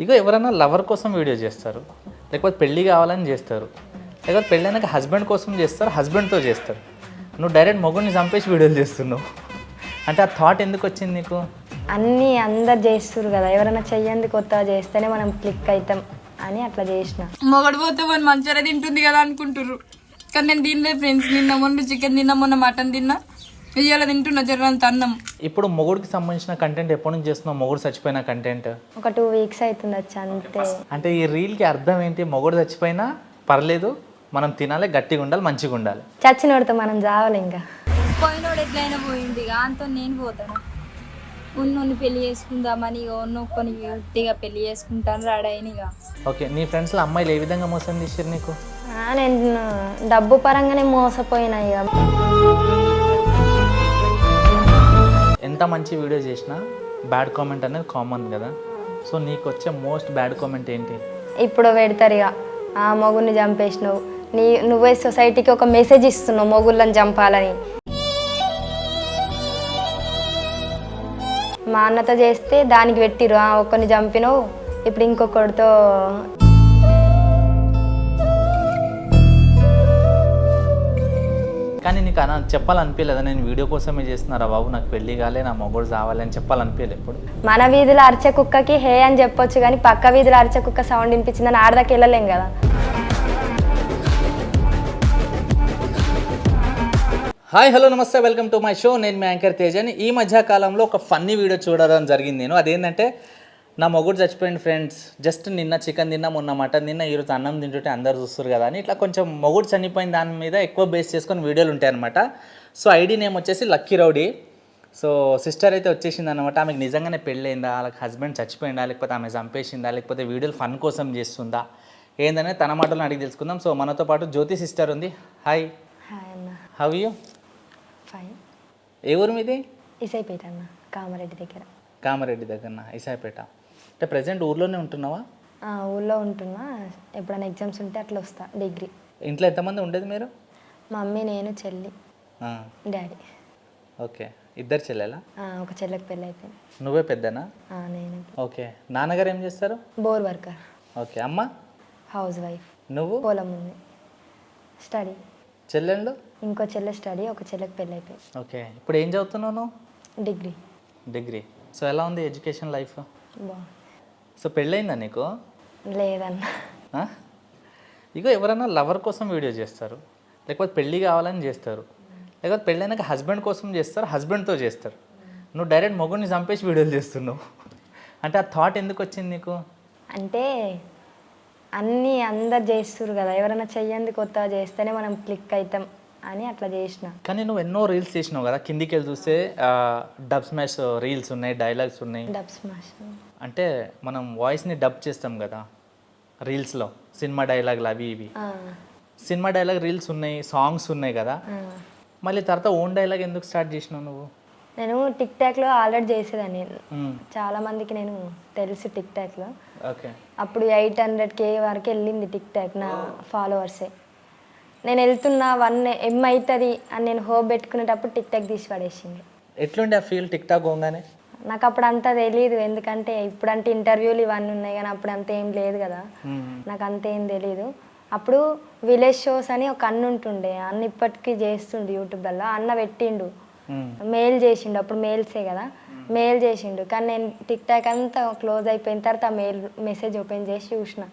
ఇగో ఎవరైనా లవర్ కోసం వీడియో చేస్తారు, లేకపోతే పెళ్ళి కావాలని చేస్తారు, లేకపోతే పెళ్ళైనాక హస్బెండ్ కోసం చేస్తారు, హస్బెండ్తో చేస్తారు. నువ్వు డైరెక్ట్ మొగుడిని చంపేసి వీడియోలు చేస్తున్నావు. అంటే ఆ థాట్ ఎందుకు వచ్చింది నీకు? అన్నీ అందరు చేస్తారు కదా, ఎవరైనా చెయ్యంది కొత్తగా చేస్తేనే మనం క్లిక్ అవుతాం అని అట్లా చేసిన. మొగడు పోతే వాళ్ళు మంచిగా తింటుంది కదా అనుకుంటారు, కానీ నేను తినలేదు ఫ్రెండ్స్. నిన్న మొన్న చికెన్ తిన్నా, మొన్న మటన్ తిన్నా, ఇవాళ తింటున్నా జరంత అన్నం. ఇప్పుడు మొగుడికి సంబంధించిన కంటెంట్ ఎప్పటి నుంచి చేస్తున్నావు? మొగుడు చచ్చిపోయిన కంటెంట్ ఒక 2 weeks అవుతుంది వచ్చి అంతే. అంటే ఈ రీల్కి అర్థం ఏంటి? మొగుడు చచ్చిపోయినా పర్లేదు, మనం తినాలి, గట్టిగా ఉండాలి, మంచిగా ఉండాలి. చచ్చినోడితో మనం చావాలి ఇంకా. పోయినోడు ఎట్లయినా పోయింది, అంతా నేను పోతాను. ఉన్నోని పెళ్లి చేసుకుందామని ఒక్కొని గట్టిగా పెళ్లి చేసుకుంటాను రాడాయినిగా. ఓకే, నీ ఫ్రెండ్స్లో అమ్మాయిలు ఏ విధంగా మోసం చేశారు నీకు? నేను డబ్బు పరంగానే మోసపోయినా ఇక. ఎంత మంచి వీడియో చేసినా బ్యాడ్ కామెంట్ అనేది కామన్ కదా. సో నీకు వచ్చే మోస్ట్ బ్యాడ్ కామెంట్ ఏంటి? ఇప్పుడు పెడతారు ఇక, ఆ మొగుడిని చంపేసినావు, నువ్వే సొసైటీకి ఒక మెసేజ్ ఇస్తున్నావు మొగుళ్ళని చంపాలని. మా అన్నతో చేస్తే దానికి పెట్టిరు, ఒక్కరిని చంపినావు, ఇప్పుడు ఇంకొకరితో. కానీ నీకు అలా చెప్పాలనిపించలేదా? నేను వీడియో కోసమే చేస్తున్నారా బాబు, నాకు పెళ్ళి కాలే, నా మొగుడు కావాలి అని చెప్పాలనిపించలేదు ఎప్పుడు? మన వీధిలో అరిచే కుక్కకి హే అని చెప్పొచ్చు, కానీ పక్క వీధిలో అరిచే కుక్క సౌండ్ వినిపించిందని ఆడదాకా వెళ్ళలేం కదా. హాయ్ హలో నమస్తే, వెల్కమ్ టు మై షో. నేను మీ యాంకర్ తేజని. ఈ మధ్యకాలంలో ఒక ఫన్నీ వీడియో చూడడం జరిగింది. నేను అదేంటంటే, నా మొగుడు చచ్చిపోయింది ఫ్రెండ్స్, జస్ట్ నిన్న చికెన్ తిన్నా, మొన్న మటన్ తిన్నా, ఈరోజు అన్నం తింటుంటే అందరు చూస్తారు కదా అని ఇట్లా కొంచెం మొగుడు చనిపోయిన దాని మీద ఎక్కువ బేస్ చేసుకొని వీడియోలు ఉంటాయన్నమాట. సో ఐడి నేమ్ వచ్చేసి లక్కీ రౌడీ. సో సిస్టర్ అయితే వచ్చేసింది అనమాట. ఆమెకు నిజంగానే పెళ్ళయిందా, వాళ్ళకి హస్బెండ్ చచ్చిపోయిందా, లేకపోతే ఆమె చంపేసిందా, లేకపోతే వీడియోలు ఫన్ కోసం చేస్తుందా, ఏందనే తన మాటలను అడిగి తెలుసుకుందాం. సో మనతో పాటు జ్యోతి సిస్టర్ ఉంది. హాయ్. హాయ్ అన్న. How you? ఫైన్. ఏ ఊరు మీది? ఇసైపేట అన్న, కామారెడ్డి దగ్గర. కామారెడ్డి దగ్గర, ఇసాయిపేట. అంటే ప్రజెంట్ ఊర్లోనే ఉంటున్నావా? ఊళ్ళో ఉంటున్నా, ఎప్పుడైనా ఎగ్జామ్స్ ఉంటే అట్లా వస్తా. డిగ్రీ. ఇంట్లో ఎంతమంది ఉండేది మీరు? మమ్మీ, నేను, చెల్లి, డాడీ. ఓకే, ఇద్దరు చెల్లెలా? ఒక చెల్లెకి పెళ్ళి అయిపోయింది. నువ్వే పెద్దనా? నేను. ఓకే, నాన్నగారు ఏం చేస్తారు? Bore worker. ఓకే, అమ్మ? House wife. నువ్వు? పొలం ఉంది. స్టడీ. చెల్లెళ్ళు? ఇంకో చెల్లె స్టడీ, ఒక చెల్లెకి పెళ్ళి అయిపోయింది. ఓకే, ఇప్పుడు ఏం చదువుతున్నావు నువ్వు? డిగ్రీ. డిగ్రీ. సో ఎలా ఉంది ఎడ్యుకేషన్ లైఫ్? బాగుంది. సో పెళ్ళయిందా నీకు? లేదన్న. ఇగో ఎవరైనా లవర్ కోసం వీడియో చేస్తారు, లేకపోతే పెళ్ళి కావాలని చేస్తారు, లేకపోతే పెళ్ళైనాక హస్బెండ్ కోసం చేస్తారు, హస్బెండ్తో చేస్తారు. నువ్వు డైరెక్ట్ మొగుడిని చంపేసి వీడియోలు చేస్తున్నావు. అంటే ఆ థాట్ ఎందుకు వచ్చింది నీకు? అంటే అన్నీ అందరు చేస్తారు కదా, ఎవరైనా చెయ్యంది కొత్తగా చేస్తేనే మనం క్లిక్ అవుతాం అని అట్లా చేసిన. కానీ నువ్వు ఎన్నో రీల్స్ చేసినావు కదా, కిందికి వెళ్ళి చూస్తే డబ్ స్మాష్ రీల్స్ ఉన్నాయి, డైలాగ్స్ ఉన్నాయి. డబ్ స్మాష్ అంటే మనం వాయిస్ని డబ్ చేస్తాం కదా రీల్స్లో, సినిమా డైలాగులు అవి ఇవి. సినిమా డైలాగ్ రీల్స్ ఉన్నాయి, సాంగ్స్ ఉన్నాయి కదా, మళ్ళీ తర్వాత ఓన్ డైలాగ్ ఎందుకు స్టార్ట్ చేసినావు నువ్వు? నేను టిక్ టాక్లో ఆల్రెడీ చేసేదాన్ని, చాలా మందికి నేను తెలుసు టిక్ టాక్లో. ఓకే, అప్పుడు 800K వరకు వెళ్ళింది టిక్ టాక్ నా ఫాలోవర్సే. నేను వెళ్తున్నా 1M అవుతుంది అని నేను హోప్ పెట్టుకునేటప్పుడు టిక్ టాక్ తీసి పడేసింది. ఎట్లుండే ఆ ఫీల్ టిక్ టాక్ పోగానే? నాకు అప్పుడు అంతా తెలియదు, ఎందుకంటే ఇప్పుడంటే ఇంటర్వ్యూలు ఇవన్నీ ఉన్నాయి కానీ అప్పుడు అంత ఏం లేదు కదా, నాకు అంత ఏం తెలీదు. అప్పుడు విలేజ్ షోస్ అని ఒక అన్న ఉంటుండే, అన్న ఇప్పటికీ చేస్తుండు యూట్యూబ్లో. అన్న పెట్టిండు, మెయిల్ చేసిండు, అప్పుడు మెయిల్సే కదా, మెయిల్ చేసిండు. కానీ నేను టిక్ టాక్ అంతా క్లోజ్ అయిపోయిన తర్వాత ఆ మెసేజ్ ఓపెన్ చేసి చూసిన,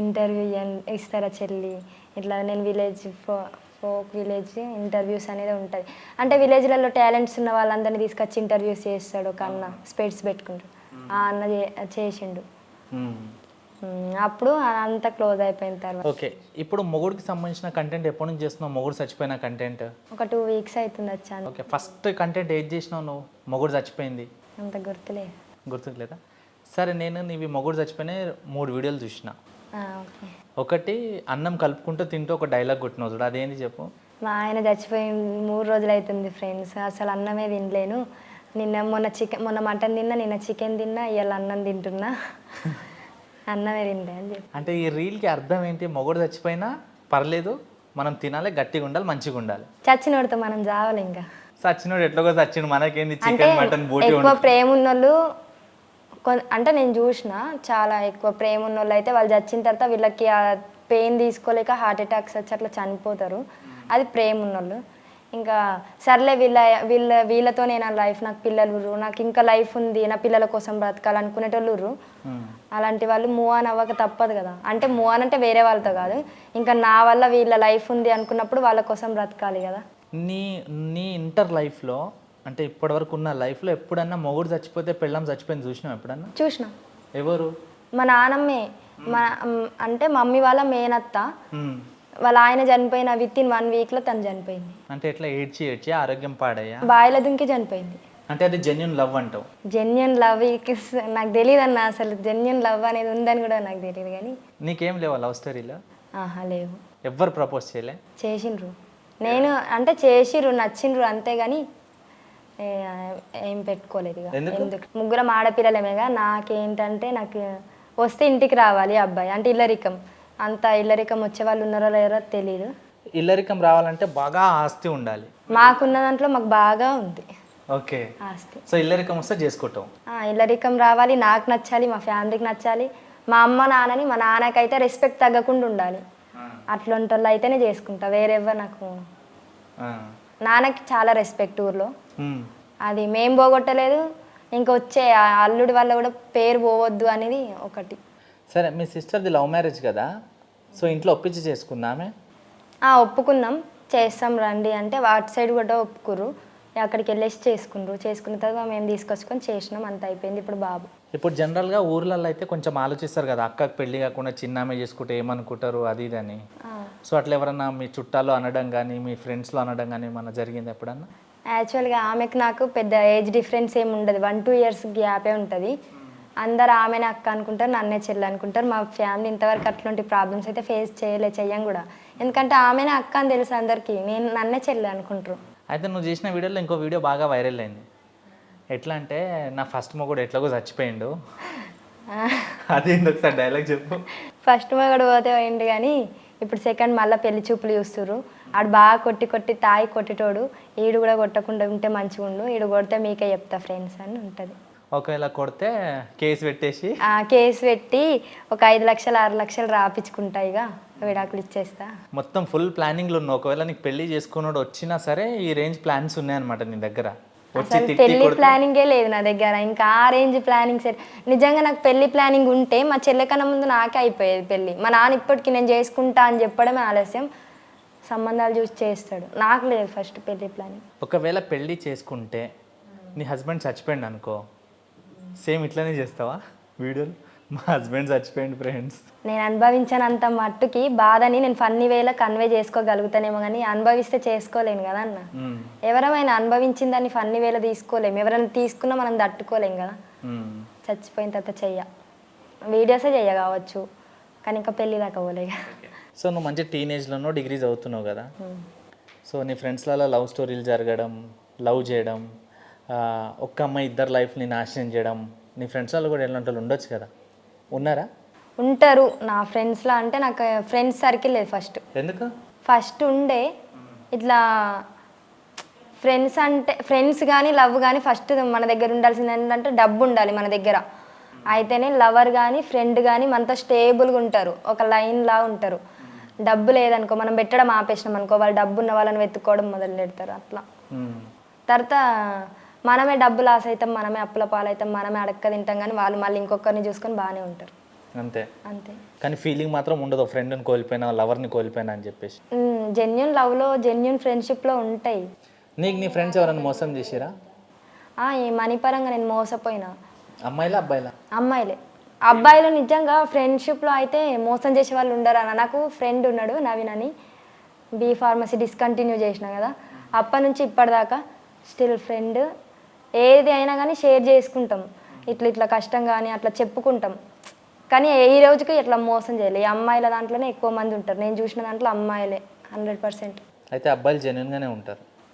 ఇంటర్వ్యూ ఇస్తారా చెల్లి, ఇట్లా నేను ఫోక్ విలేజ్ ఇంటర్వ్యూస్ అనేది ఉంటుంది. అంటే విలేజ్లలో టాలెంట్స్ ఉన్న వాళ్ళందరినీ తీసుకొచ్చి ఇంటర్వ్యూస్ చేస్తాడు ఒక అన్న, స్పెట్స్ పెట్టుకుంటాడు. ఆ అన్న చేసిండు. అప్పుడు అంతా క్లోజ్ అయిపోయిన తర్వాత. ఓకే, ఇప్పుడు మొగుడికి సంబంధించిన కంటెంట్ ఎప్పటి నుంచి చేస్తున్నావు? మొగుడు చచ్చిపోయిన కంటెంట్ ఒక 2 weeks అవుతుంది వచ్చాను. ఓకే, ఫస్ట్ కంటెంట్ ఏది చేసినావు నువ్వు? మొగుడు చచ్చిపోయింది అంత గుర్తులేదు. గుర్తులేదా? సరే, నేను నీవి మొగుడు చచ్చిపోయిన 3 వీడియోలు చూసిన. ఓకే. ఒకటి అన్నం కలుపుకుంటూ తింటూ ఒక డైలాగ్ కొట్టినావు చూడు, అదేంటి చెప్పు? మా ఆయన చచ్చిపోయిన 3 రోజులు అవుతుంది ఫ్రెండ్స్, అసలు అన్నమే తినలేను. మొన్న మటన్ తిన్నా, నిన్న చికెన్ తిన్నా, ఇవాళ అన్నం తింటున్నా, అన్నమే తినలే అని చెప్పి. అంటే ఈ రీల్కి అర్థం ఏంటి? మొగుడు చచ్చిపోయినా పర్లేదు, మనం తినాలి, గట్టిగా ఉండాలి, మంచిగా ఉండాలి. చచ్చినోడితో మనం చావాలి ఇంకా. చచ్చినోడు ఎట్లాగో చచ్చిండు, మనకేంది అంటే చికెన్ మటన్ బోటి. ఎక్కువ ప్రేమ ఉన్నోళ్ళు అంటే నేను చూసిన చాలా ఎక్కువ ప్రేమ ఉన్న వాళ్ళు అయితే వాళ్ళు చచ్చిన తర్వాత వీళ్ళకి ఆ పెయిన్ తీసుకోలేక హార్ట్ అటాక్స్ వచ్చి అట్లా చనిపోతారు. అది ప్రేమ ఉన్నోళ్ళు. ఇంకా సర్లే వీళ్ళతోనే నా లైఫ్, నాకు పిల్లలు ఉర్రు, నాకు ఇంకా లైఫ్ ఉంది, నా పిల్లల కోసం బ్రతకాలనుకునేటోళ్ళు ఉర్రు. అలాంటి వాళ్ళు మూవ్ ఆన్ అవ్వక తప్పదు కదా. అంటే మూవ్ ఆన్ అంటే వేరే వాళ్ళతో కాదు, ఇంకా నా వల్ల వీళ్ళ లైఫ్ ఉంది అనుకున్నప్పుడు వాళ్ళ కోసం బ్రతకాలి కదా. నీ నీ ఇంటర్ లైఫ్లో అంటే ఇప్పటివరకు ఉన్న లైఫ్లో ఎప్పుడన్నా మొగుడు చచ్చిపోతే పెళ్ళాం చచ్చిపోయింది చూసినావు ఎప్పుడన్నా? చూసిన. ఎవరు? మా నాన్నమ్మే. అంటే మమ్మీ వాళ్ళ మేనత్త, వాళ్ళ ఆయన చనిపోయిన విత్ ఇన్ 1 వీక్లో తను చనిపోయింది. అంటే ఎట్లా ఏడ్చి ఆరోగ్యం పాడయ్యా? బాయిల దుంకి చనిపోయింది. అంటే అది జెన్యున్ లవ్ అంటావు? జెన్యున్ లవ్ నాకు తెలియదు అన్న, అసలు జెన్యున్ లవ్ అనేది ఉందని కూడా నాకు తెలియదు. కానీ నీకేం లేవా లవ్ స్టోరీలో? ఆహా లేవు. ఎవ్వరు ప్రపోజ్ చేయలే? చేసిండ్రు, నేను అంటే చేసిర్రు, నచ్చిండ్రు అంతేగాని ఏం పెట్టుకోలేదు. ఇక ఎందుకు, ముగ్గురం ఆడపిల్లలేమేగా. నాకేంటంటే నాకు వస్తే ఇంటికి రావాలి అబ్బాయి, అంటే ఇల్లరికం. అంత ఇల్లరికం వచ్చే వాళ్ళు ఉన్నారో లేరో తెలియదు. ఇల్లరికం రావాలంటే బాగా ఆస్తి ఉండాలి. మాకున్న దాంట్లో మాకు బాగా ఉంది ఓకే ఆస్తి. సో ఇల్లరికం వస్తే చేసుకుంటాం. ఇల్లరికం రావాలి, నాకు నచ్చాలి, మా ఫ్యామిలీకి నచ్చాలి, మా అమ్మ నాన్నని, మా నాన్నకైతే రెస్పెక్ట్ తగ్గకుండా ఉండాలి. అట్లాంటి వాళ్ళు అయితేనే చేసుకుంటా. వేరెవ్వరు నాకు, నాన్నకి చాలా రెస్పెక్ట్ ఊర్లో, అది మేం పోగొట్టలేదు. ఇంకా వచ్చే అల్లుడి వల్ల కూడా పేరు పోవద్దు అనేది ఒకటి. సరే, మీ సిస్టర్ది లవ్ మ్యారేజ్ కదా, సో ఇంట్లో ఒప్పించి చేసుకుందామే? ఒప్పుకున్నాం, చేస్తాం రండి అంటే వాటి సైడ్ కూడా ఒప్పుకురు. అక్కడికి వెళ్ళేసి చేసుకున్న తర్వాత మేము తీసుకొచ్చుకొని చేసినాం, అంత అయిపోయింది. ఇప్పుడు బాబు. ఇప్పుడు జనరల్గా ఊర్లలో అయితే కొంచెం ఆలోచిస్తారు కదా, అక్కకి పెళ్లి కాకుండా చిన్నామే చేసుకుంటే ఏమనుకుంటారు అది ఇది అని. సో అట్లా ఎవరన్నా మీ చుట్టాలు అనడం కానీ మీ ఫ్రెండ్స్లో అనడం కానీ ఏమన్నా జరిగింది ఎప్పుడన్నా? యాక్చువల్గా ఆమెకు నాకు పెద్ద ఏజ్ డిఫరెన్స్ ఏమి ఉండదు, 1-2 ఇయర్స్ గ్యాపే ఉంటుంది. అందరు ఆమెనే అక్క అనుకుంటారు, నన్నే చెల్లి అనుకుంటారు. మా ఫ్యామిలీ ఇంతవరకు అట్లాంటి ప్రాబ్లమ్స్ అయితే ఫేస్ చెయ్యం కూడా, ఎందుకంటే ఆమెనే అక్క అని తెలుసు అందరికీ, నేను నన్నే చెల్లి అనుకుంటారు. అయితే నువ్వు చేసిన వీడియోలో ఇంకో వీడియో బాగా వైరల్ అయింది. ఎట్లా అంటే నా ఫస్ట్ మొగుడు ఎట్లాగో చచ్చిపోయిండు, అది ఒకసారి డైలాగ్ చెప్పు. ఫస్ట్ మొగుడు పోతే పోయిండు కానీ ఇప్పుడు సెకండ్ మళ్ళీ పెళ్లి చూపులు చూస్తుర్రు. ఆడు బాగా కొట్టి తాయి కొట్టేటోడు, ఈడు కూడా కొట్టకుండా ఉంటే మంచిగా ఉండు, ఈడు కొడితే మీకే చెప్తా ఫ్రెండ్స్ అని ఉంటుంది. ఒకవేళ కొడితే కేసు పెట్టేసి కేసు పెట్టి ఒక 5 లక్షలు 6 లక్షలు రాపించుకుంటా, ఇక విడాకులు ఇచ్చేస్తా. మొత్తం ఫుల్ ప్లానింగ్లో ఉన్నావు. ఒకవేళ నీకు పెళ్లి చేసుకున్నాడు వచ్చినా సరే ఈ రేంజ్ ప్లాన్స్ ఉన్నాయన్నమాట నీ దగ్గర. పెళ్లి ప్లానింగే లేదు నా దగ్గర, ఇంకా ఆ రేంజ్ ప్లానింగ్ సరే. నిజంగా నాకు పెళ్లి ప్లానింగ్ ఉంటే మా చెల్లె కన్నా ముందు నాకే అయిపోయేది పెళ్లి. మా నాన్న ఇప్పటికి నేను చేసుకుంటా అని చెప్పడమే ఆలస్యం, సంబంధాలు చూసి చేస్తాడు. నాకు లేదు ఫస్ట్ పెళ్లి ప్లానింగ్. ఒకవేళ పెళ్లి చేసుకుంటే నీ హస్బెండ్ చచ్చిపోయింది అనుకో, సేమ్ ఇట్లానే చేస్తావా వీడియోలు? మా హస్బెండ్ చచ్చిపోయింది ఫ్రెండ్స్. నేను అనుభవించినంత మట్టుకి బాధని నేను ఫన్నీ వేలో కన్వే చేసుకోగలుగుతానేమో, కానీ అనుభవిస్తే చేసుకోలేను కదా అన్న. ఎవరైనా అనుభవించిన దాన్ని ఫన్నీ వేలో తీసుకోలేము, ఎవరైనా తీసుకున్నా మనం తట్టుకోలేం కదా. చచ్చిపోయిన తర్వాత వీడియోసే కావచ్చు, కానీ ఇంకా పెళ్ళి దాకా పోలే. సో నువ్వు మంచి టీనేజ్లోనో డిగ్రీ చదువుతున్నావు కదా, సో నీ ఫ్రెండ్స్లలో లవ్ స్టోరీలు జరగడం, లవ్ చేయడం, ఒక్క అమ్మాయి ఇద్దరు లైఫ్ని నాశనం చేయడం, నీ ఫ్రెండ్స్లలో కూడా ఎలాంటి వాళ్ళు ఉండొచ్చు కదా, ఉన్నారా? ఉంటారు నా ఫ్రెండ్స్లో. అంటే నాకు ఫ్రెండ్స్ సర్కిల్ లేదు ఫస్ట్. ఎందుకు? ఫస్ట్ ఉండే ఇట్లా ఫ్రెండ్స్ అంటే ఫ్రెండ్స్ కానీ లవ్ కానీ ఫస్ట్ మన దగ్గర ఉండాల్సింది ఏంటంటే డబ్బు ఉండాలి మన దగ్గర, అయితేనే లవర్ కానీ ఫ్రెండ్ కానీ మనతో స్టేబుల్గా ఉంటారు, ఒక లైన్లా ఉంటారు. డబ్బు లేదనుకో, మనం పెట్టడం ఆపేసినాం అనుకో, వాళ్ళు డబ్బు ఉన్న వాళ్ళని వెతుక్కోవడం మొదలు పెడతారు. అట్లా తర్వాత మనమే డబ్బు లాస్ అవుతాం, మనమే అప్పుల పాలవుతాం, మనమే అడక్క తింటాం, కానీ వాళ్ళు మళ్ళీ ఇంకొకరిని చూసుకొని బాగానే ఉంటారు. అంతే అంతే. కానీ ఫీలింగ్ మాత్రం ఉండదు, ఫ్రెండ్ని కోల్పోయినా లవర్ని కోల్పోయినా అని చెప్పేసి. జెన్యున్ లవ్లో జెన్యున్ ఫ్రెండ్షిప్లో ఉంటాయి. నీకు నీ ఫ్రెండ్స్ ఎవరైనా మోసం చేసిరా? ఈ మనీ పరంగా నేను మోసపోయినా. అమ్మాయిలా అబ్బాయిలా? అమ్మాయిలే. అబ్బాయిలు నిజంగా ఫ్రెండ్షిప్లో అయితే మోసం చేసే వాళ్ళు ఉండరు అన్న. నాకు ఫ్రెండ్ ఉన్నాడు నవీన్ అని, B.Pharmacy డిస్కంటిన్యూ చేసిన కదా, అప్పటి నుంచి ఇప్పటిదాకా స్టిల్ ఫ్రెండ్. ఏది అయినా కానీ షేర్ చేసుకుంటాం, ఇట్లా కష్టం కానీ అట్లా చెప్పుకుంటాం, కానీ ఈ రోజుకి ఇట్లా మోసం చేయలేదు. ఈ అమ్మాయిల దాంట్లోనే ఎక్కువ మంది ఉంటారు, నేను చూసిన దాంట్లో అమ్మాయిలే 100%. అయితే అబ్బాయిలు జెన్యున్గానే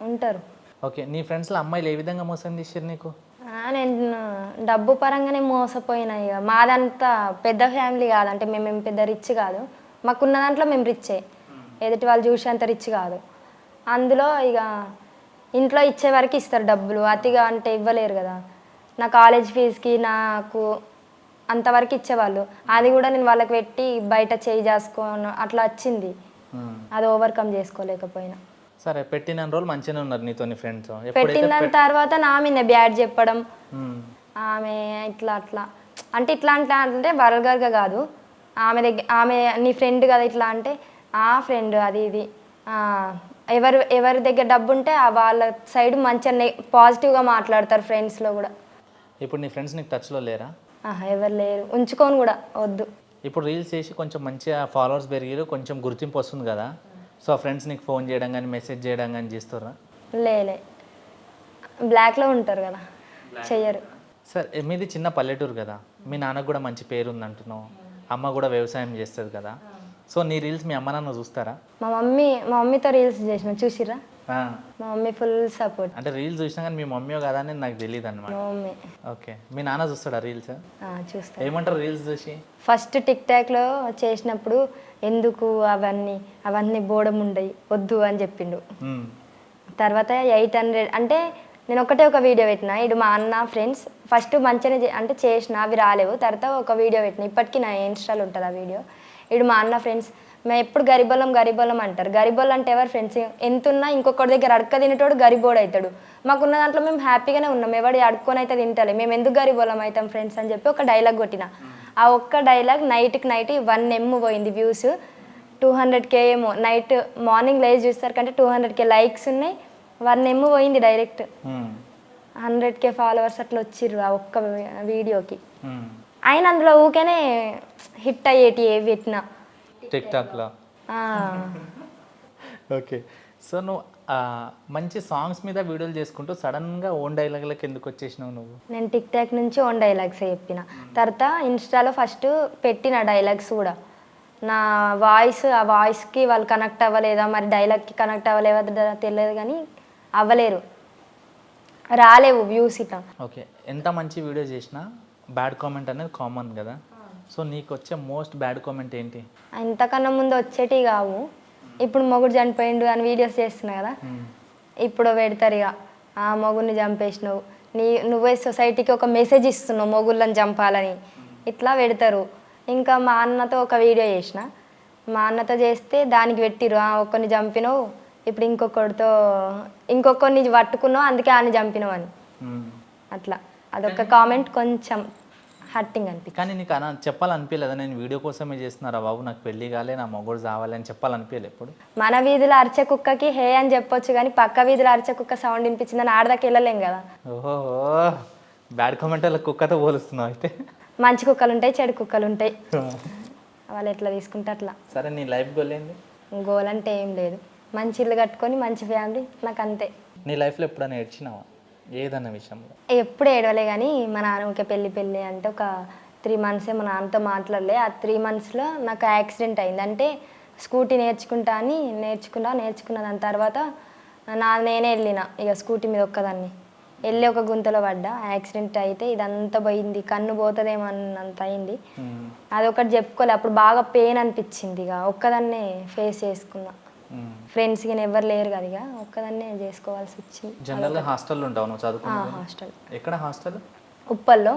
ఉంటారు. ఓకే, నీ ఫ్రెండ్స్లో అమ్మాయిలు ఏ విధంగా మోసం చేశారు నీకు? నేను డబ్బు పరంగానే మోసపోయినా. ఇక మాదంతా పెద్ద ఫ్యామిలీ కాదు, అంటే మేము పెద్ద రిచ్ కాదు, మాకున్న దాంట్లో మేము రిచ్చే, ఎదుటి వాళ్ళు చూసేంత రిచ్ కాదు. అందులో ఇక ఇంట్లో ఇచ్చే వరకు ఇస్తారు డబ్బులు, అతిగా అంటే ఇవ్వలేరు కదా. నా కాలేజ్ ఫీజుకి నాకు అంతవరకు ఇచ్చేవాళ్ళు. అది కూడా నేను వాళ్ళకి పెట్టి బయట చేయి చేసుకోను అట్లా వచ్చింది. అది ఓవర్కమ్ చేసుకోలేకపోయినా. సరే, పెట్టిన రోజులు మంచిగానే ఉన్నారు నీతో ఫ్రెండ్స్. పెట్టిన తర్వాత నా మీద బ్యాడ్ చెప్పడం, ఆమె ఇట్లా అట్లా అంటే ఇట్లా అంటే వల్గర్గా కాదు, ఆమె నీ ఫ్రెండ్ కదా ఇట్లా అంటే ఆ ఫ్రెండ్ అది ఇది ఎవరి దగ్గర డబ్బు ఉంటే వాళ్ళ సైడ్ మంచిగా పాజిటివ్గా మాట్లాడతారు ఫ్రెండ్స్లో కూడా. ఇప్పుడు నీ ఫ్రెండ్స్ నీకు టచ్లో లేరా? ఎవరు లేరు, ఉంచుకొని కూడా వద్దు. ఇప్పుడు రీల్స్ చేసి కొంచెం మంచిగా ఫాలోవర్స్ పెరిగారు, కొంచెం గుర్తింపు వస్తుంది కదా, సో ఆ ఫ్రెండ్స్ నీకు ఫోన్ చేయడం కానీ మెసేజ్ చేయడం కానీ చేస్తారా? లేలే, బ్లాక్లో ఉంటారు కదా, చెయ్యరు. సరే, మీది చిన్న పల్లెటూరు కదా, మీ నాన్నకు కూడా మంచి పేరు ఉంది అంటున్నావు, అమ్మ కూడా వ్యవసాయం చేస్తుంది కదా, సో నీ రీల్స్ మీ అమ్మ నాన్న చూస్తారా? మా మమ్మీతో రీల్స్ చేసిన చూసిరా, మా మమ్మీ ఫుల్ సపోర్ట్. అంటే రీల్స్ చూసినా కానీ మీ మమ్మీ కదా అని నాకు తెలియదు అనమాట. మా మమ్మీ. ఓకే, మీ నాన్న చూస్తాడా రీల్స్? చూస్తా. ఏమంటారు రీల్స్ చూసి? ఫస్ట్ టిక్ టాక్లో చేసినప్పుడు ఎందుకు అవన్నీ బోడం ఉండయి వద్దు అని చెప్పిండు. తర్వాత 800 అంటే నేను ఒకటే ఒక వీడియో పెట్టిన, ఇటు మా అన్న ఫ్రెండ్స్ ఫస్ట్ మంచిగానే అంటే చేసిన, అవి రాలేవు. తర్వాత ఒక వీడియో పెట్టిన, ఇప్పటికీ నా ఇన్స్టాలో ఉంటుంది ఆ వీడియో. ఇటు మా అన్న ఫ్రెండ్స్ మేము ఎప్పుడు గరిబోళ్ళం అంటారు. గరిబోళ్ళు అంటే ఎవరు ఫ్రెండ్స్? ఎంతున్నా ఇంకొకటి దగ్గర అడక తినేటోడు గరిబోడు అవుతాడు. మాకున్న దాంట్లో మేము హ్యాపీగానే ఉన్నాం, ఎవడు అడుక్కొని అయితే తింటలే, మేము ఎందుకు గరిబోళ్ళం అవుతాం ఫ్రెండ్స్ అని చెప్పి ఒక డైలాగ్ కొట్టిన. ఆ ఒక్క డైలాగ్ నైట్కి 1M పోయింది వ్యూస్, 200K ఏమో. నైట్ మార్నింగ్ లేచి చూస్తారు కంటే 200K లైక్స్ ఉన్నాయి, 1M పోయింది డైరెక్ట్. 100K ఫాలోవర్స్ అట్లా వచ్చిర్రు ఆ ఒక్క వీడియోకి. అయినా అందులో ఊకేనే హిట్ అయ్యేటి ఏవి పెట్టినా టిక్టాక్లో. ఓకే, సో నువ్వు మంచి సాంగ్స్ మీద వీడియోలు చేసుకుంటూ సడన్గా ఓన్ డైలాగ్లకు ఎందుకు వచ్చేసినావు నువ్వు? నేను టిక్టాక్ నుంచి ఓన్ డైలాగ్స్ చెప్పిన, తర్వాత ఇన్స్టాలో ఫస్ట్ పెట్టిన డైలాగ్స్ కూడా. నా వాయిస్, ఆ వాయిస్కి వాళ్ళు కనెక్ట్ అవ్వలేదా మరి డైలాగ్కి కనెక్ట్ అవ్వలేదా తెలియదు కానీ అవ్వలేరు, రాలేవు వ్యూస్ ఇట్లా. ఓకే, ఎంత మంచి వీడియో చేసినా బ్యాడ్ కామెంట్ అనేది కామన్ కదా, సో నీకు వచ్చే మోస్ట్ బ్యాడ్ కామెంట్ ఏంటి? ఇంతకన్నా ముందు వచ్చేటివి కావు, ఇప్పుడు మొగుడు చనిపోయిండు అని వీడియోస్ చేస్తున్నా కదా, ఇప్పుడు పెడతారు ఇక ఆ మొగుడిని చంపేసినావు, నువ్వే సొసైటీకి ఒక మెసేజ్ ఇస్తున్నావు మొగుళ్ళని చంపాలని, ఇట్లా పెడతారు. ఇంకా మా అన్నతో ఒక వీడియో చేసిన, మా అన్నతో చేస్తే దానికి పెట్టిరు ఒక్కరిని చంపినావు, ఇప్పుడు ఇంకొకరిని పట్టుకున్నావు అందుకే ఆయన చంపినావు అని. అట్లా అదొక కామెంట్ కొంచెం హర్టింగ్ అనిపించింది. కానీ నీకు చెప్పాలనిపించలేదా, నేను వీడియో కోసమే చేస్తున్నారా బాబు, నాకు పెళ్ళి కాలే, నా మొగుడు చావాలి అని చెప్పాలనిపించలేదు ఎప్పుడు? మన వీధిలో అరిచే కుక్కకి హే అని చెప్పొచ్చు కానీ పక్క వీధిలో అరిచే కుక్క సౌండ్ వినిపించిందని ఆడదాకా వెళ్ళలేం కదా. ఓహో, బ్యాడ్ కామెంట్ అలా కుక్కతో పోలుస్తున్నావు అయితే. మంచి కుక్కలు ఉంటాయి, చెడు కుక్కలు ఉంటాయి, వాళ్ళు ఎట్లా తీసుకుంటే అట్లా. సరే, నీ లైఫ్ గోల్ ఏంది? గోల్ అంటే ఏం లేదు, మంచి ఇల్లు కట్టుకొని మంచి ఫ్యామిలీ, నాకు అంతే. నీ లైఫ్లో ఎప్పుడైనా ఏడ్చినావా ఏదన్న విషయంలో? ఎప్పుడు ఏడవలే కానీ మా నాన్నకి పెళ్ళి అంటే ఒక 3 months మా నాన్నతో మాట్లాడలే. ఆ 3 monthsలో నాకు యాక్సిడెంట్ అయింది. అంటే స్కూటీ నేర్చుకున్నా దాని తర్వాత నేనే వెళ్ళిన ఇక స్కూటీ మీద ఒక్కదాన్ని వెళ్ళి ఒక గుంతలో పడ్డా, యాక్సిడెంట్ అయితే ఇదంతా పోయింది, కన్ను పోతుందేమో అన్నంత అయింది. అదొకటి చెప్పుకోలే, అప్పుడు బాగా పెయిన్ అనిపించింది, ఇక ఒక్కదాన్నే ఫేస్ చేసుకున్నా. ఫ్రెండ్స్ కానీ ఎవరు లేరు కదా, ఇక ఒక్కదాన్నే చేసుకోవాల్సి వచ్చింది. జనరల్గా హాస్టల్లో ఉంటావు నువ్వు చదువుకున్నా? హాస్టల్. ఎక్కడ హాస్టల్? ఉప్పల్లో,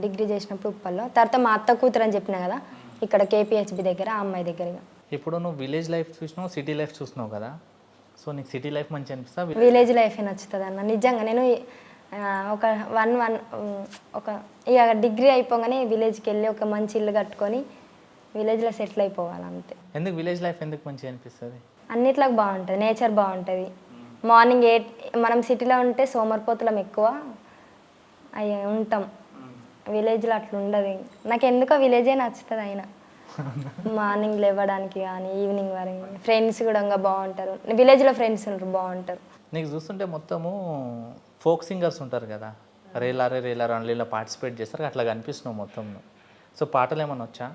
డిగ్రీ చేసినప్పుడు ఉప్పల్లో. తర్వాత మా అత్త కూతురు అని చెప్పిన కదా, ఇక్కడ KPHB దగ్గర ఆ అమ్మాయి దగ్గర. ఇప్పుడు నువ్వు విలేజ్ లైఫ్ చూసినావు, సిటీ లైఫ్ చూసినావు కదా, సో నీకు సిటీ లైఫ్ మంచి అనిపిస్తా? విలేజ్ లైఫే నచ్చుతుంది అన్న నిజంగా. నేను ఒక ఇక డిగ్రీ అయిపోగానే విలేజ్కి వెళ్ళి ఒక మంచి ఇల్లు కట్టుకొని విలేజ్లో సెటిల్ అయిపోవాలి అంతే. ఎందుకు విలేజ్ లైఫ్ ఎందుకు మంచిగా అనిపిస్తుంది? అన్నిట్లకు బాగుంటుంది, నేచర్ బాగుంటుంది. మార్నింగ్ మనం సిటీలో ఉంటే సోమరిపోతులం ఎక్కువ ఉంటాం, విలేజ్లో అట్లా ఉండదు. నాకు ఎందుకో విలేజే నచ్చుతుంది. అయినా మార్నింగ్ లేవడానికి కానీ ఈవినింగ్ వరకు ఫ్రెండ్స్ కూడా బాగుంటారు, విలేజ్లో ఫ్రెండ్స్ ఉంటారు బాగుంటారు. నీకు చూస్తుంటే మొత్తము ఫోక్ సింగర్స్ ఉంటారు కదా, రేలారే అందులో పార్టిసిపేట్ చేస్తారు, అట్లా కనిపిస్తున్నావు మొత్తం. సో పాటలు ఏమన్నా వచ్చా?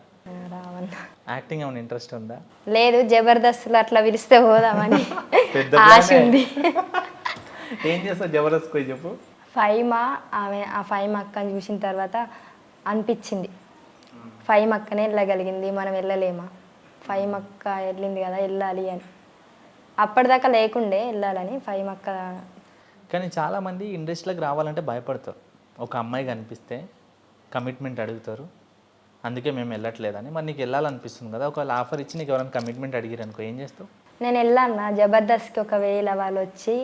రావన్నా. యాక్టింగ్ ఏమైనా ఇంట్రెస్ట్ ఉందా? లేదు, జబర్దస్త్లో అట్లా పిలిస్తే పోదామని ఆశ ఉంది. ఏం చేస్తావు జబర్దస్త్ పోయి చెప్పు? ఫైమా ఆ ఫైమా అక్కని చూసిన తర్వాత అనిపించింది, ఫైమ్ అక్కనే వెళ్ళగలిగింది, మనం వెళ్ళలేమా, ఫైమ్ అక్క వెళ్ళింది కదా వెళ్ళాలి అని. అప్పటిదాకా లేకుండే వెళ్ళాలని ఫైమ్ అక్క. కానీ చాలామంది ఇండస్ట్రీలోకి రావాలంటే భయపడతారు, ఒక అమ్మాయి కనిపిస్తే కమిట్మెంట్ అడుగుతారు, అందుకే మేము వెళ్ళట్లేదని. మరి నీకు వెళ్ళాలనిపిస్తుంది కదా, ఒకవేళ ఆఫర్ ఇచ్చి నీకు ఎవరైనా కమిట్మెంట్ అడిగారు అనుకో, ఏం చేస్తావు? నేను వెళ్ళాను జబర్దస్త్కి ఒకవేళ వాళ్ళు వచ్చి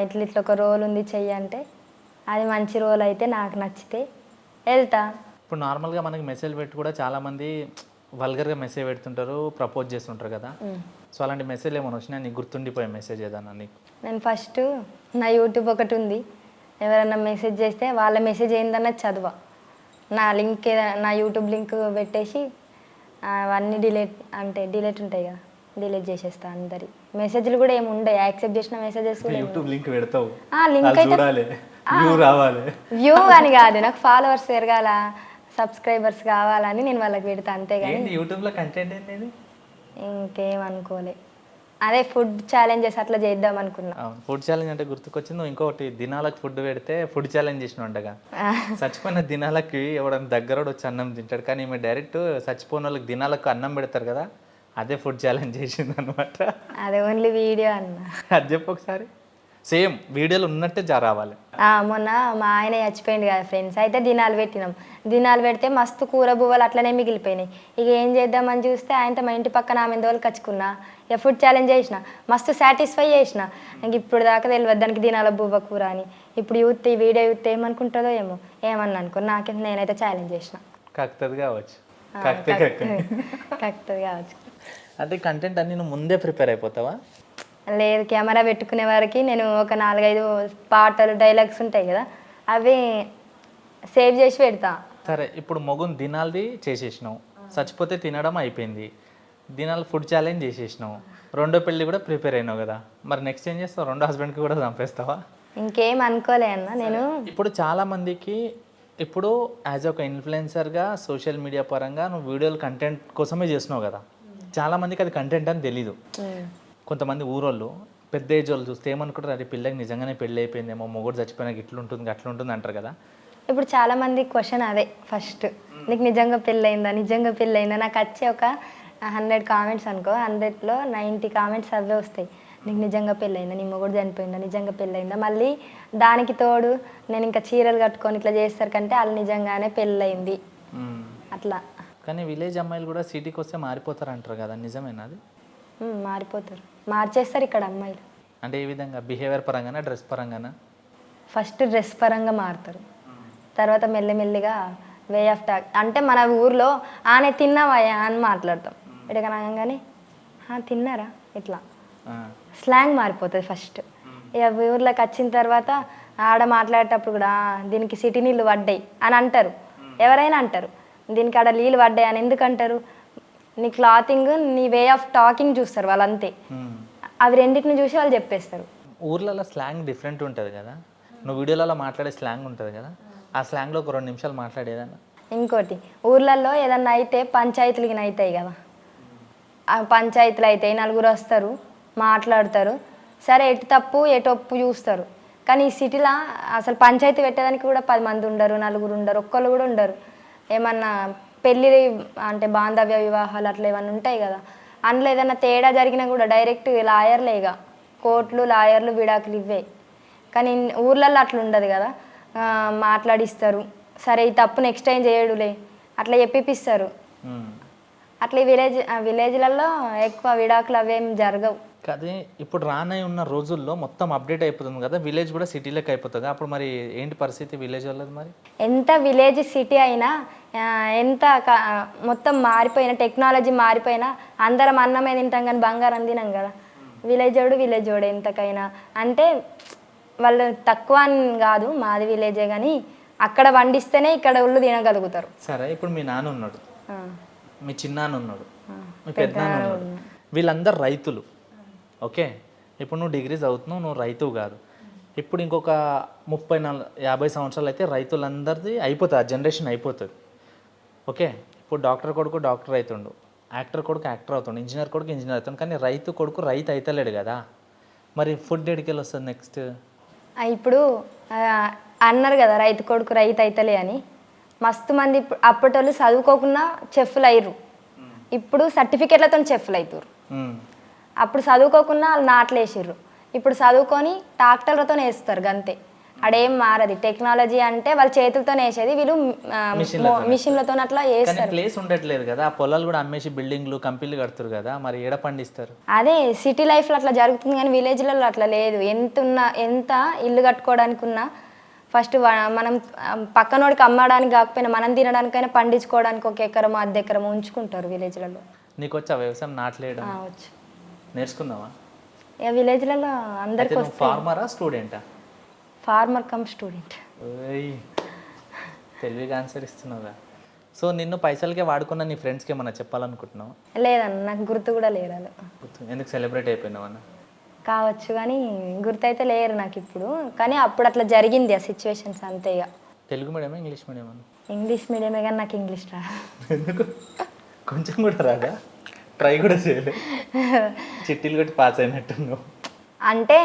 ఇట్లా ఇట్లా ఒక రోల్ ఉంది చెయ్యంటే అది మంచి రోల్ అయితే నాకు నచ్చితే వెళ్తా. ఇప్పుడు నార్మల్గా మనకి మెసేజ్ పెట్టి కూడా చాలామంది వల్గర్గా మెసేజ్ పెడుతుంటారు, ప్రపోజ్ చేస్తుంటారు కదా. సో అలాంటి మెసేజ్ ఏమైనా వచ్చినా నీకు గుర్తుండిపోయే మెసేజ్ ఏదన్నా నీకు? నేను ఫస్ట్ నా యూట్యూబ్ ఒకటి ఉంది, ఎవరైనా మెసేజ్ చేస్తే వాళ్ళ మెసేజ్ ఏందన్నది చదువా, నా లింక్ నా యూట్యూబ్ లింక్ పెట్టేసి అవన్నీ డిలీట్ ఉంటాయి కదా, డిలీట్ చేసేస్తా. అందరి మెసేజ్లు కూడా ఏమి ఉండవు, యాక్సెప్ట్ చేసిన మెసేజెస్ కూడా యూట్యూబ్ లింక్ పెడతావు, లింక్ అయితే వ్యూ రావాలి, వ్యూ అని కాదు, నాకు ఫాలోవర్స్ పెరగాల, సబ్స్క్రైబర్స్ కావాలని నేను వాళ్ళకి పెడతా, అంతేగాని యూట్యూబ్లో కంటెంట్ ఏంటి? ఇంకేం అనుకోలే, అదే ఫుడ్ ఛాలెంజెస్ అట్లా చేద్దాం అనుకున్నా. ఫుడ్ ఛాలెంజ్ అంటే గుర్తుకొచ్చింది, నువ్వు ఇంకొకటి దినాలకు ఫుడ్ పెడితే ఫుడ్ ఛాలెంజ్ చేసిన ఉండగా. చచ్చిపోయిన దినాలకి ఎవడన్నా దగ్గర వచ్చి అన్నం తింటాడు, కానీ ఈమె డైరెక్ట్ చచ్చిపోయిన వాళ్ళకి దినాలకు అన్నం పెడతారు కదా, అదే ఫుడ్ ఛాలెంజ్ చేసింది అనమాట. అదే ఓన్లీ వీడియో అన్న. అది చెప్పు ఒకసారి, సేమ్ వీడియోలో ఉన్నట్టే రావాలి. మొన్న మా ఆయన చచ్చిపోయింది కదా ఫ్రెండ్స్, అయితే దినాలు పెట్టినాం, దినాలు పెడితే మస్తు కూర బువ్వలు అట్లనే మిగిలిపోయినాయి. ఇక ఏం చేద్దామని చూస్తే ఆయనతో మా ఇంటి పక్కన ఆమె దోలు కచ్చుకున్నా, ఇక ఫుడ్ ఛాలెంజ్ చేసిన, మస్తు సాటిస్ఫై చేసిన. ఇంక ఇప్పుడు దాకా తెలియదు దానికి దినాల బువ్వ కూర అని. ఇప్పుడు యూత్ ఈ వీడియో యూత్ ఏమనుకుంటుందో ఏమో, ఏమన్నా అనుకో, నాకే నేనైతే ఛాలెంజ్ చేసిన. కక్తది కావచ్చు, కక్తది కావచ్చు. అంటే కంటెంట్ అన్ని నువ్వు ముందే ప్రిపేర్ అయిపోతావా? లేదు, కెమెరా పెట్టుకునే వరకు నేను ఒక 4-5 పాటలు డైలాగ్స్ ఉంటాయి కదా, అవి సేవ్ చేసి పెడతా. సరే, ఇప్పుడు మొగుని దినాలది చేసేసినావు, చచ్చిపోతే తినడం అయిపోయింది, దినాలు ఫుడ్ ఛాలెంజ్ చేసేసినావు, రెండో పెళ్ళి కూడా ప్రిపేర్ అయినావు కదా, మరి నెక్స్ట్ ఏం చేస్తావు? రెండో హస్బెండ్కి కూడా చంపేస్తావా? ఇంకేం అనుకోలే అన్న నేను. ఇప్పుడు చాలామందికి ఇప్పుడు యాజ్ ఒక ఇన్ఫ్లుయెన్సర్గా సోషల్ మీడియా పరంగా నువ్వు వీడియోలు కంటెంట్ కోసమే చేస్తున్నావు కదా, చాలామందికి అది కంటెంట్ అని తెలీదు. కొంతమంది ఊరోళ్ళు పెద్ద ఏజ్ వాళ్ళు చూస్తే ఏమనుకుంటారు, అది పిల్లకి నిజంగానే పెళ్ళి అయిపోయిందేమో, మొగుడు చచ్చిపోయినాక ఇట్లుంటుంది అట్లుంటుంది అంటారు కదా. ఇప్పుడు చాలా మంది క్వశ్చన్ అదే ఫస్ట్, నీకు నిజంగా పెళ్ళయిందా, నిజంగా పెళ్ళయిందా. నాకు వచ్చే ఒక 100 కామెంట్స్ అనుకో, 100లో 90 కామెంట్స్ అవే వస్తాయి, నీకు నిజంగా పెళ్ళయిందా, నీ మొగుడు చనిపోయిందా, నిజంగా పెళ్ళయిందా. మళ్ళీ దానికి తోడు నేను ఇంకా చీరలు కట్టుకొని ఇట్లా చేస్తారు కంటే వాళ్ళు నిజంగానే పెళ్ళయింది అట్లా. కానీ విలేజ్ అమ్మాయిలు కూడా సిటీకి వస్తే మారిపోతారు అంటారు కదా, నిజమేనా అది? మారిపోతారు, మార్చేస్తారు ఇక్కడ అమ్మాయిలు. అంటే ఏ విధంగా? బిహేవియర్ పరంగానా, డ్రెస్ పరంగానా? ఫస్ట్ డ్రెస్ పరంగా మారుతారు, తర్వాత మెల్లిమెల్లిగా వే ఆఫ్ టాక్. అంటే మన ఊర్లో ఆనే తిన్నావా అని మాట్లాడతాం, ఎడకనగానే తిన్నారా ఇట్లా స్లాంగ్ మారిపోతుంది ఫస్ట్. ఇక ఊర్లోకి వచ్చిన తర్వాత ఆడ మాట్లాడేటప్పుడు కూడా దీనికి సిటీ నీళ్ళు పడ్డాయి అని అంటారు, ఎవరైనా అంటారు, దీనికి ఆడ నీళ్ళు పడ్డాయి అని ఎందుకు అంటారు, నీ క్లాతింగ్ నీ వే ఆఫ్ టాకింగ్ చూస్తారు వాళ్ళు, అంతే. అవి రెండింటిని చూసి వాళ్ళు చెప్పేస్తారు. ఊర్లలో స్లాంగ్ డిఫరెంట్ ఉంటుంది కదా, నువ్వు వీడియోలలో మాట్లాడే స్లాంగ్ ఉంటుంది కదా, ఆ స్లాంగ్లో ఒక 2 నిమిషాలు మాట్లాడేదన్నా. ఇంకోటి, ఊర్లలో ఏదన్నా అయితే పంచాయతీలకి అవుతాయి కదా, ఆ పంచాయతీలు అవుతాయి, నలుగురు వస్తారు మాట్లాడతారు, సరే ఎటు తప్పు ఎటు ఒప్పు చూస్తారు. కానీ ఈ సిటీలో అసలు పంచాయతీ పెట్టేదానికి కూడా 10 మంది ఉండరు, 4 ఉండరు, ఒక్కళ్ళు కూడా ఉండరు. ఏమన్నా పెళ్ళి అంటే బాంధవ్య వివాహాలు అట్లా ఏమన్నా ఉంటాయి కదా, అందులో ఏదైనా తేడా జరిగినా కూడా డైరెక్ట్ లాయర్లే, ఇక కోర్టులు లాయర్లు విడాకులు ఇవే. కానీ ఊర్లలో అట్లా ఉండదు కదా, మాట్లాడిస్తారు, సరే ఈ తప్పు నెక్స్ట్ టైం చేయడులే అట్లా చెప్పిస్తారు. అట్లా విలేజ్లలో ఎక్కువ విడాకులు అవేం జరగవు. కానీ ఇప్పుడు రానై ఉన్న రోజుల్లో మొత్తం అప్డేట్ అయిపోతుంది కదా, విలేజ్ కూడా సిటీలోకి అయిపోతుంది. అప్పుడు మరి ఏంటి పరిస్థితి విలేజ్ వాళ్ళది? మరి ఎంత విలేజ్ సిటీ అయినా, ఎంత మొత్తం మారిపోయినా, టెక్నాలజీ మారిపోయినా అందరం అన్నమే తింటాం కానీ బంగారం తినాం కదా. విలేజోడు ఎంతకైనా అంటే వాళ్ళు తక్కువ అని కాదు, మాది విలేజే, కానీ అక్కడ వండిస్తేనే ఇక్కడ ఒళ్ళు తినగలుగుతారు. సరే, ఇప్పుడు మీ నాన్న ఉన్నాడు, మీ చిన్నాన్న ఉన్నాడు, మీ పెద్దనాన్న ఉన్నాడు, వీళ్ళందరూ రైతులు. ఓకే, ఇప్పుడు నువ్వు డిగ్రీ చదువుతున్నావు, నువ్వు రైతువు కాదు. ఇప్పుడు ఇంకొక 30-50 సంవత్సరాలు అయితే రైతులందరిది అయిపోతుంది, ఆ జనరేషన్ అయిపోతుంది. ఓకే, ఇప్పుడు డాక్టర్ కొడుకు డాక్టర్ అవుతుండు, యాక్టర్ కొడుకు యాక్టర్ అవుతుండు, ఇంజనీర్ కొడుకు ఇంజనీర్ అవుతుండు, కానీ రైతు కొడుకు రైతు అవుతలేడు కదా. మరి ఫుడ్ ఎడికెళ్ళి వస్తుంది నెక్స్ట్? ఇప్పుడు అన్నారు కదా రైతు కొడుకు రైతు అవుతలే అని, మస్తు మంది అప్పటోళ్ళు చదువుకోకుండా చెఫ్లు అయ్యారు, ఇప్పుడు సర్టిఫికెట్లతో చెఫ్లు అవుతారు. అప్పుడు చదువుకోకుండా వాళ్ళు నాట్లు వేసిర్రు, ఇప్పుడు చదువుకొని ట్రాక్టర్లతో వేస్తారు గంతే. అడేం మారది. టెక్నాలజీ అంటే వాళ్ళ చేతులతో వేసేది, వీళ్ళు మిషన్లతో అట్లా కానీ వేస్తారు. ప్లేస్ ఉండట్లేదు కదా, ఆ పొలాలు కూడా అమ్మేసి బిల్డింగ్లు కంపెనీలు కడుతురు కదా, మరి ఏడ పండిస్తారు? అదే సిటీ లైఫ్లో అట్లా జరుగుతుంది కానీ విలేజ్లలో అట్లా లేదు. ఎంత ఇల్లు కట్టుకోవడానికి ఉన్నా ఫస్ట్ మనం పక్కనోడికి అమ్మడానికి కాకపోయినా మనం తినడానికైనా పండించుకోవడానికి ఒక ఎకరం అర్ధ ఎకరం ఉంచుకుంటారు విలేజ్లలో. నీకు వచ్చా వ్యవసాయం నాట్లేయడం? వచ్చు. నేర్చుకున్నావా? ఇక విలేజ్లలో అందరికి నువ్వు ఫార్మరా స్టూడెంటా? Farmer cum student. తెలివిగా ఆన్సర్ ఇస్తున్నావుగా. సో నిన్ను పైసలకే వాడుకున్న నీ ఫ్రెండ్స్కి ఏమన్నా చెప్పాలనుకుంటున్నావు? లేదన్న, నాకు గుర్తు కూడా లేరు వాళ్ళు. ఎందుకు సెలబ్రేట్ అయిపోయినావు అన్న? కావచ్చు కానీ గుర్తయితే లేరు నాకు ఇప్పుడు. కానీ అప్పుడు అట్లా జరిగింది ఆ సిచ్యువేషన్స్ అంతే. ఇక తెలుగు మీడియమా ఇంగ్లీష్ మీడియమా? ఇంగ్లీష్ మీడియమే కానీ నాకు ఇంగ్లీష్ రా. ఎందుకు? కొంచెం కూడా రాదా? ట్రై కూడా చేయలే? చిట్టీలు కొట్టి పాస్ అయినట్టున్నావు. అంటే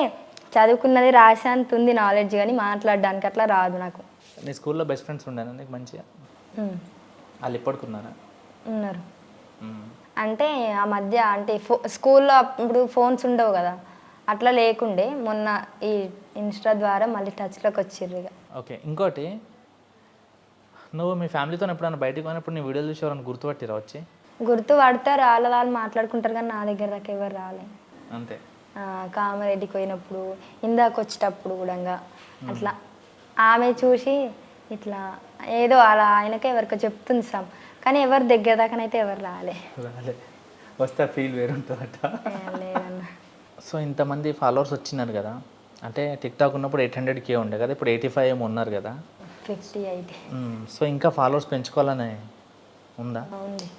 చదువుకున్నది రాసి అంత ఉంది నాలెడ్జ్, కానీ మాట్లాడడానికి అట్లా రాదు నాకు. నీ స్కూల్లో బెస్ట్ ఫ్రెండ్స్ ఉండేనా నీకు మంచిగా? వాళ్ళు ఇప్పటికున్నారా? ఉన్నారు. అంటే ఆ మధ్య అంటే స్కూల్లో ఇప్పుడు ఫోన్స్ ఉండవు కదా, అట్లా లేకుండే. మొన్న ఈ ఇన్స్టా ద్వారా మళ్ళీ టచ్లోకి వచ్చిర్రు ఇక. ఓకే, ఇంకోటి, నువ్వు మీ ఫ్యామిలీతో ఎప్పుడైనా బయటకు పోయినప్పుడు నీ వీడియోలు చూసి ఎవరైనా గుర్తుపట్టిరా వచ్చి? గుర్తు పడతారు, వాళ్ళు మాట్లాడుకుంటారు కానీ నా దగ్గర దాకా ఎవరు రాలే. అంతే. కామారెడ్డికి పోయినప్పుడు, ఇందాక వచ్చేటప్పుడు కూడా అట్లా ఆమె చూసి ఇట్లా ఏదో అలా ఆయనకే ఎవరికో చెప్తుంది సామ్, కానీ ఎవరు దగ్గర దాకానైతే ఎవరు రాలే. వస్తే ఫీల్ వేరుంటుందట. లేదన్న. సో ఇంతమంది ఫాలోవర్స్ వచ్చినారు కదా, అంటే టిక్టాక్ ఉన్నప్పుడు 800K ఉండే కదా, ఇప్పుడు 85 ఏమో ఉన్నారు కదా, 58. సో ఇంకా ఫాలోవర్స్ పెంచుకోవాలని ఉందా? ఉంది.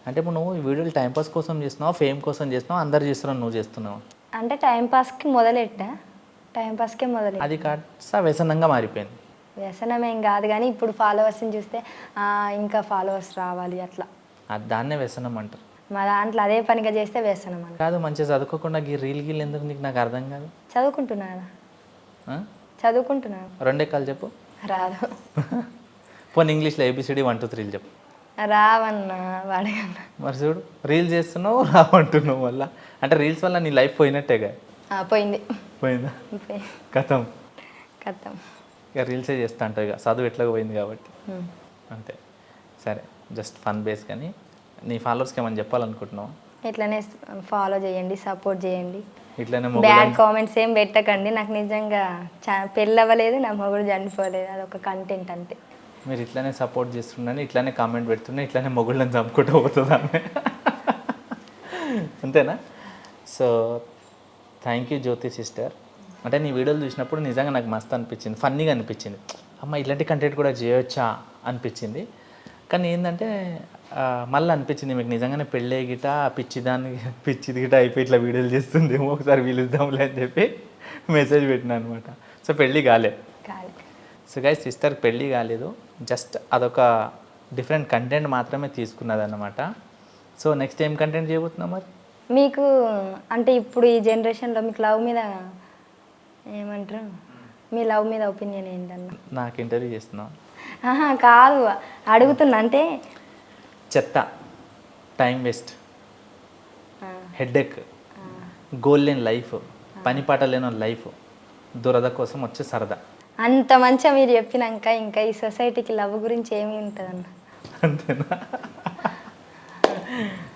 అంటే ఇప్పుడు నువ్వు ఈ వీడియోలు టైంపాస్ కోసం చేస్తున్నావు, ఫేమ్ కోసం చేస్తున్నావు, అందరు చేస్తున్నావు, నువ్వు చేస్తున్నావు? అంటే టైంపాస్కి మొదలెట్టా, టైంపాస్కే మొదలెట్టా. అది కాస్త వ్యసనంగా మారిపోయింది. వ్యసనం ఏం కాదు కానీ ఇప్పుడు ఫాలోవర్స్ని చూస్తే ఇంకా ఫాలోవర్స్ రావాలి అట్లా, దాన్నే వ్యసనం అంటారు. మా దాంట్లో అదే పనిగా చేస్తే వ్యసనం అని కాదు, మంచిగా చదువుకోకుండా రీల్ గీల్ ఎందుకు నీకు? నాకు అర్థం కాదు. చదువుకుంటున్నాను. రెండే కాలు చెప్పు. రాదు. పోనీ ఇంగ్లీష్లో ABCD 1 2 3 చెప్పు. రావన్నా వాడగన్నా. మరి చూడు, రీల్స్ చేస్తున్నావు రావంటున్నావు వల్ల, అంటే రీల్స్ వల్ల నీ లైఫ్ పోయినట్టేగా. పోయింది. పోయిందా? కథం. కథం. ఇక రీల్సే చేస్తా అంటావు ఇక, చదువు ఎట్లాగో పోయింది కాబట్టి. అంతే. సరే, జస్ట్ ఫన్ బేస్. కానీ నీ ఫాలోవర్స్కి ఏమని చెప్పాలనుకుంటున్నావు? ఇట్లనే ఫాలో చేయండి, సపోర్ట్ చేయండి. ఇట్లనే బ్యాడ్ కామెంట్స్ ఏం పెట్టకండి. నాకు నిజంగా పెళ్ళి అవ్వలేదు, నా మొగుడు చనిపోలేదు, అదొక కంటెంట్ అంతే. మీరు ఇట్లానే సపోర్ట్ చేస్తుండని, ఇట్లానే కామెంట్ పెడుతుండే, ఇట్లానే మొగుళ్ళని చంపుకుంటూ పోతుంది ఆమె. అంతేనా? So thank you Jyoti sister. అంటే నీ వీడియోలు చూసినప్పుడు నిజంగా నాకు మస్తు అనిపించింది, ఫన్నీగా అనిపించింది. అమ్మ ఇట్లాంటి కంటెంట్ కూడా చేయొచ్చా అనిపించింది. కానీ ఏంటంటే మళ్ళీ అనిపించింది మీకు నిజంగానే పెళ్ళే గిట పిచ్చిది గిట అయిపోయి ఇట్లా వీడియోలు చేస్తుందేమో, ఒకసారి పిలుద్దాంలే అని చెప్పి మెసేజ్ పెట్టినా అనమాట. సో పెళ్ళి కాలే. సో గైస్, సిస్టర్ పెళ్ళి కాలేదు, జస్ట్ అదొక డిఫరెంట్ కంటెంట్ మాత్రమే తీసుకున్నది అన్నమాట. సో నెక్స్ట్ ఏం కంటెంట్ చేయబోతున్నాం మరి? మీకు అంటే ఇప్పుడు ఈ జనరేషన్లో మీకు లవ్ మీద ఏమంటారు, మీ లవ్ మీద ఒపీనియన్ ఏంటన్నా? నాకు ఇంటర్వ్యూ చేస్తున్నావు? కాదు, అడుగుతున్నా. అంటే చెత్త, టైం వేస్ట్, హెడ్ఏక్, గోల్ లేని లైఫ్, పని పాట లేని లైఫ్, దురద కోసం వచ్చే సరదా. అంత మంచిగా మీరు చెప్పినాక ఇంకా ఈ సొసైటీకి లవ్ గురించి ఏమి ఉంటుందన్న? అంతేనా?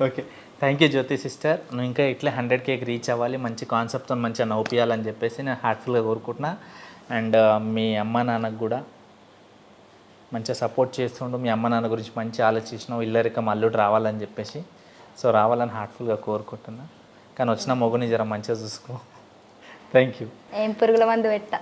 Okay, thank you Jyoti sister. నువ్వు ఇంకా ఇట్లా 100K రీచ్ అవ్వాలి, మంచి కాన్సెప్ట్తో మంచిగా నవ్వుపియాలని చెప్పేసి నేను హార్ట్ఫుల్గా కోరుకుంటున్నా. అండ్ మీ అమ్మ నాన్నకు కూడా మంచిగా సపోర్ట్ చేస్తుండు, మీ అమ్మ నాన్న గురించి మంచి ఆలోచించినావు, ఇల్లరికం అల్లుడు రావాలని చెప్పేసి. సో రావాలని హార్ట్ఫుల్గా కోరుకుంటున్నా. కానీ వచ్చిన మొగుని జర మంచిగా చూసుకో. Thank you. ఏం పురుగుల మందు పెట్టా.